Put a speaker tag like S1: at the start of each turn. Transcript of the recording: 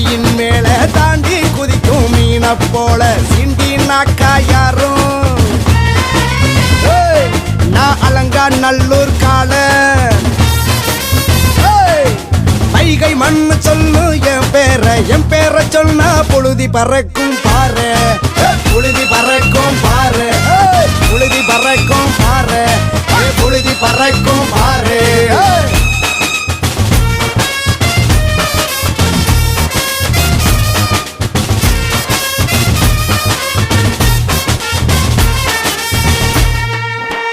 S1: தண்ணியின் மேல தாண்டி குதிக்கும் மீன போல சிண்டி நாக்கா யாரும் நான் அலங்கா நல்லூர் கால வைகை மண்ணு சொல்லு என் பேரை சொன்னா புழுதி பறக்கும் பாரு புழுதி பறக்கும் பாரு புழுதி பறக்கும் பாரு புழுதி பறக்கும் பாரு